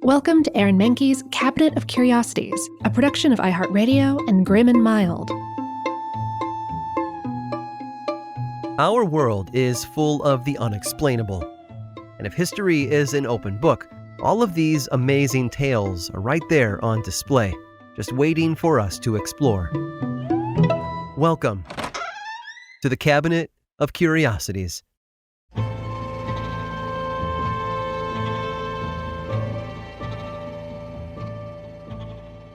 Welcome to Aaron Mahnke's Cabinet of Curiosities, a production of iHeartRadio and Grim and Mild. Our world is full of the unexplainable. And if history is an open book, all of these amazing tales are right there on display, just waiting for us to explore. Welcome to the Cabinet of Curiosities.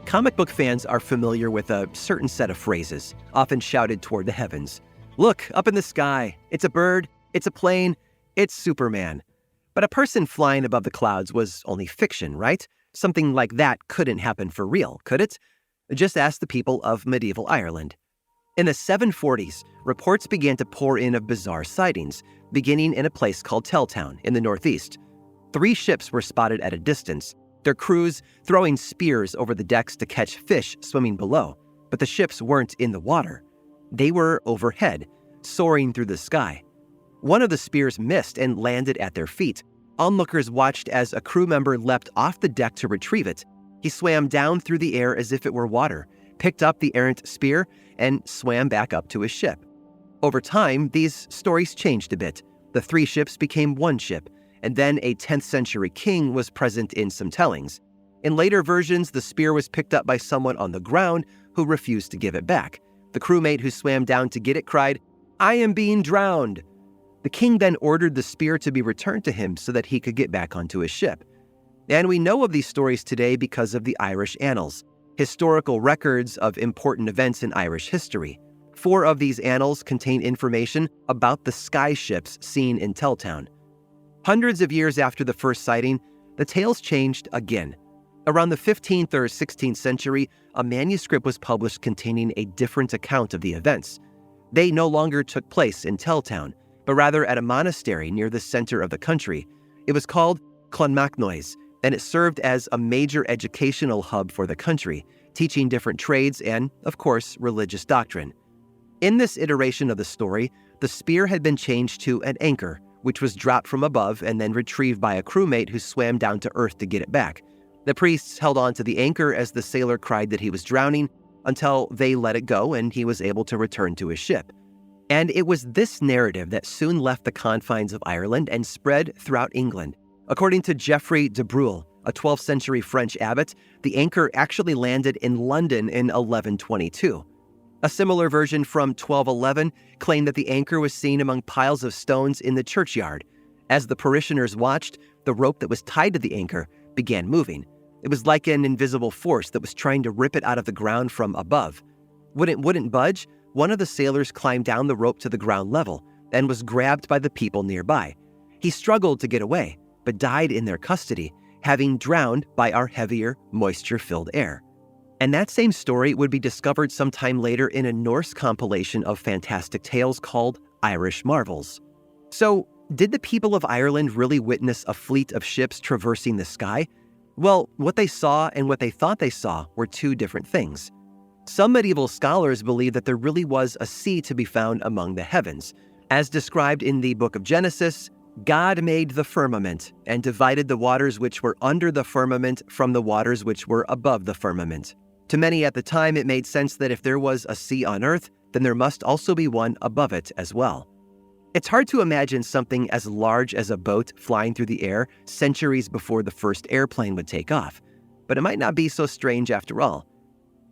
Comic book fans are familiar with a certain set of phrases, often shouted toward the heavens. Look, up in the sky. It's a bird. It's a plane. It's Superman. But a person flying above the clouds was only fiction, right? Something like that couldn't happen for real, could it? Just ask the people of medieval Ireland. In the 740s, reports began to pour in of bizarre sightings, beginning in a place called Telltown in the northeast. 3 ships were spotted at a distance, their crews throwing spears over the decks to catch fish swimming below. But the ships weren't in the water. They were overhead, soaring through the sky. One of the spears missed and landed at their feet. Onlookers watched as a crew member leapt off the deck to retrieve it. He swam down through the air as if it were water, picked up the errant spear, and swam back up to his ship. Over time, these stories changed a bit. The 3 ships became 1 ship, and then a 10th century king was present in some tellings. In later versions, the spear was picked up by someone on the ground who refused to give it back. The crewmate who swam down to get it cried, "I am being drowned." The king then ordered the spear to be returned to him so that he could get back onto his ship. And we know of these stories today because of the Irish Annals, historical records of important events in Irish history. 4 of these annals contain information about the sky ships seen in Telltown. Hundreds of years after the first sighting, the tales changed again. Around the 15th or 16th century, a manuscript was published containing a different account of the events. They no longer took place in Telltown, but rather at a monastery near the center of the country. It was called Clonmacnoise, and it served as a major educational hub for the country, teaching different trades and, of course, religious doctrine. In this iteration of the story, the spear had been changed to an anchor, which was dropped from above and then retrieved by a crewmate who swam down to earth to get it back. The priests held on to the anchor as the sailor cried that he was drowning until they let it go and he was able to return to his ship. And it was this narrative that soon left the confines of Ireland and spread throughout England. According to Geoffrey de Brule, a 12th century French abbot, the anchor actually landed in London in 1122. A similar version from 1211 claimed that the anchor was seen among piles of stones in the churchyard. As the parishioners watched, the rope that was tied to the anchor began moving. It was like an invisible force that was trying to rip it out of the ground from above. When it wouldn't budge, one of the sailors climbed down the rope to the ground level and was grabbed by the people nearby. He struggled to get away, but died in their custody, having drowned by our heavier, moisture-filled air. And that same story would be discovered sometime later in a Norse compilation of fantastic tales called Irish Marvels. So, did the people of Ireland really witness a fleet of ships traversing the sky? Well, what they saw and what they thought they saw were 2 different things. Some medieval scholars believe that there really was a sea to be found among the heavens. As described in the book of Genesis, God made the firmament and divided the waters which were under the firmament from the waters which were above the firmament. To many at the time, it made sense that if there was a sea on earth, then there must also be one above it as well. It's hard to imagine something as large as a boat flying through the air centuries before the first airplane would take off, but it might not be so strange after all.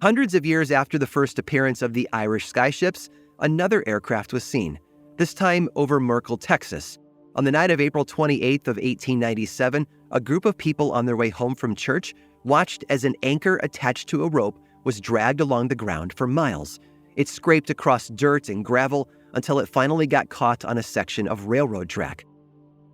Hundreds of years after the first appearance of the Irish skyships, another aircraft was seen, this time over Merkel, Texas. On the night of April 28th of 1897, a group of people on their way home from church watched as an anchor attached to a rope was dragged along the ground for miles. It scraped across dirt and gravel until it finally got caught on a section of railroad track.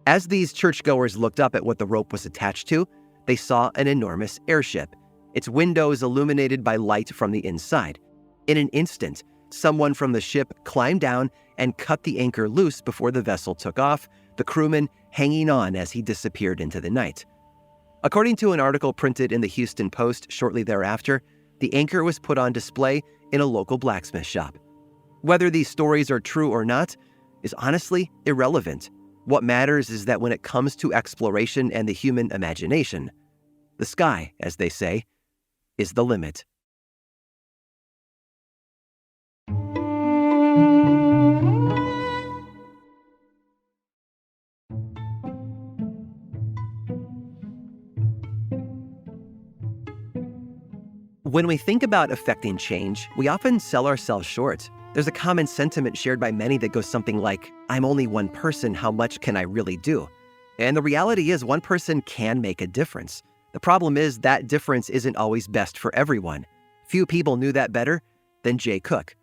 As these churchgoers looked up at what the rope was attached to, they saw an enormous airship, its windows illuminated by light from the inside. In an instant, someone from the ship climbed down and cut the anchor loose before the vessel took off, the crewman hanging on as he disappeared into the night. According to an article printed in the Houston Post shortly thereafter, the anchor was put on display in a local blacksmith shop. Whether these stories are true or not is honestly irrelevant. What matters is that when it comes to exploration and the human imagination, The sky, as they say, is the limit. When we think about affecting change, we often sell ourselves short. There's a common sentiment shared by many that goes something like, I'm only one person, how much can I really do? And the reality is one person can make a difference. The problem is that difference isn't always best for everyone. Few people knew that better than Jay Cook.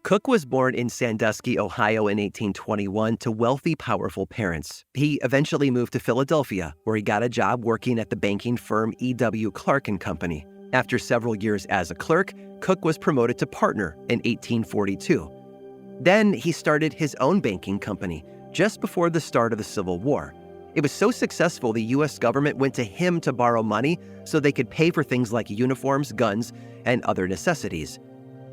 Cook was born in Sandusky, Ohio in 1821 to wealthy, powerful parents. He eventually moved to Philadelphia, where he got a job working at the banking firm E.W. Clark & Company. After several years as a clerk, Cook was promoted to partner in 1842. Then he started his own banking company just before the start of the Civil War. It was so successful, the U.S. government went to him to borrow money so they could pay for things like uniforms, guns, and other necessities.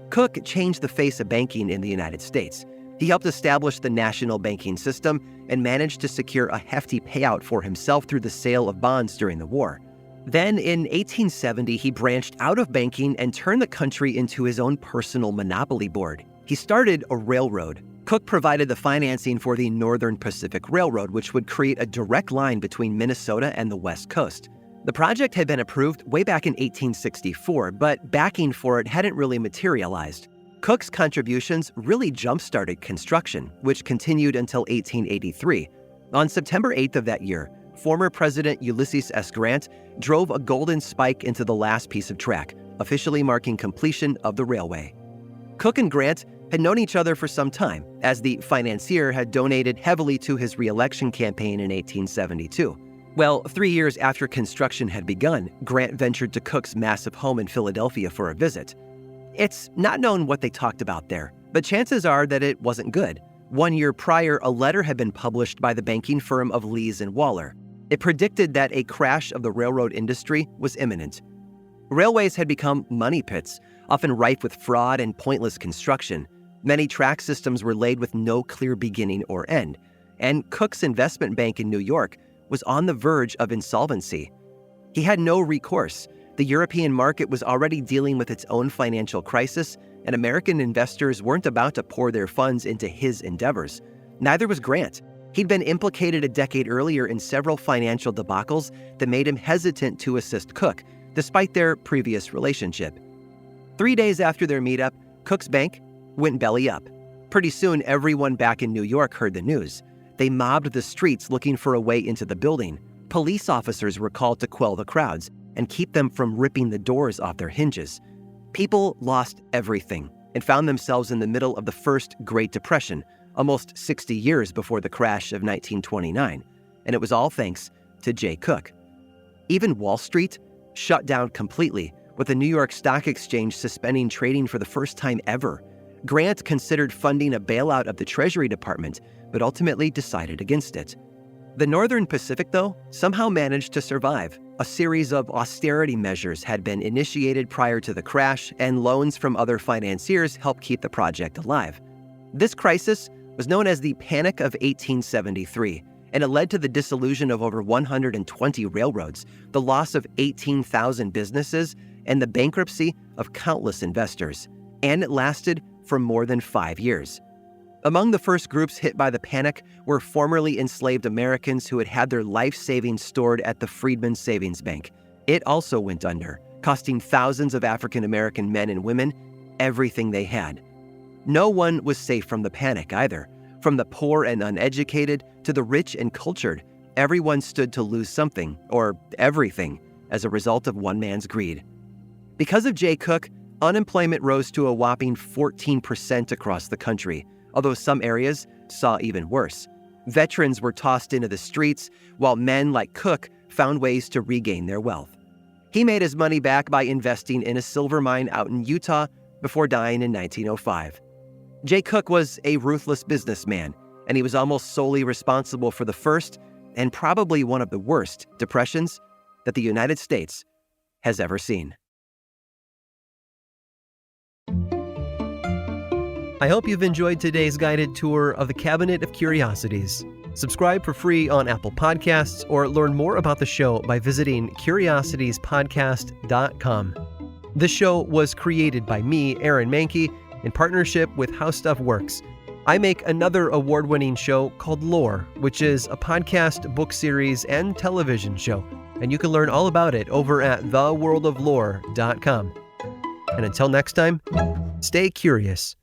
Cook changed the face of banking in the United States. He helped establish the national banking system and managed to secure a hefty payout for himself through the sale of bonds during the war. Then in 1870, he branched out of banking and turned the country into his own personal monopoly board. He started a railroad. Cook provided the financing for the Northern Pacific Railroad, which would create a direct line between Minnesota and the West Coast. The project had been approved way back in 1864, but backing for it hadn't really materialized. Cook's contributions really jump-started construction, which continued until 1883. On September 8th of that year, former President Ulysses S. Grant drove a golden spike into the last piece of track, officially marking completion of the railway. Cook and Grant had known each other for some time, as the financier had donated heavily to his re-election campaign in 1872. Well, 3 years after construction had begun, Grant ventured to Cook's massive home in Philadelphia for a visit. It's not known what they talked about there, but chances are that it wasn't good. 1 year prior, a letter had been published by the banking firm of Lees and Waller. It predicted that a crash of the railroad industry was imminent. Railways had become money pits, often rife with fraud and pointless construction. Many track systems were laid with no clear beginning or end, and Cook's investment bank in New York was on the verge of insolvency. He had no recourse. The European market was already dealing with its own financial crisis, and American investors weren't about to pour their funds into his endeavors. Neither was Grant. He'd been implicated a decade earlier in several financial debacles that made him hesitant to assist Cook, despite their previous relationship. 3 days after their meetup, Cook's bank went belly up. Pretty soon, everyone back in New York heard the news. They mobbed the streets looking for a way into the building. Police officers were called to quell the crowds and keep them from ripping the doors off their hinges. People lost everything and found themselves in the middle of the first Great Depression, almost 60 years before the crash of 1929, and it was all thanks to Jay Cook. Even Wall Street shut down completely, with the New York Stock Exchange suspending trading for the first time ever. Grant considered funding a bailout of the Treasury Department, but ultimately decided against it. The Northern Pacific, though, somehow managed to survive. A series of austerity measures had been initiated prior to the crash, and loans from other financiers helped keep the project alive. This crisis was known as the Panic of 1873, and it led to the dissolution of over 120 railroads, the loss of 18,000 businesses, and the bankruptcy of countless investors. And it lasted for more than 5 years. Among the first groups hit by the panic were formerly enslaved Americans who had had their life savings stored at the Freedmen's Savings Bank. It also went under, costing thousands of African American men and women everything they had. No one was safe from the panic either. From the poor and uneducated to the rich and cultured, everyone stood to lose something, or everything, as a result of one man's greed. Because of Jay Cook, unemployment rose to a whopping 14% across the country, although some areas saw even worse. Veterans were tossed into the streets, while men like Cook found ways to regain their wealth. He made his money back by investing in a silver mine out in Utah before dying in 1905. Jay Cook was a ruthless businessman, and he was almost solely responsible for the first, and probably one of the worst, depressions that the United States has ever seen. I hope you've enjoyed today's guided tour of the Cabinet of Curiosities. Subscribe for free on Apple Podcasts or learn more about the show by visiting curiositiespodcast.com. This show was created by me, Aaron Mahnke, in partnership with How Stuff Works. I make another award-winning show called Lore, which is a podcast, book series, and television show, and you can learn all about it over at theworldoflore.com. And until next time, stay curious.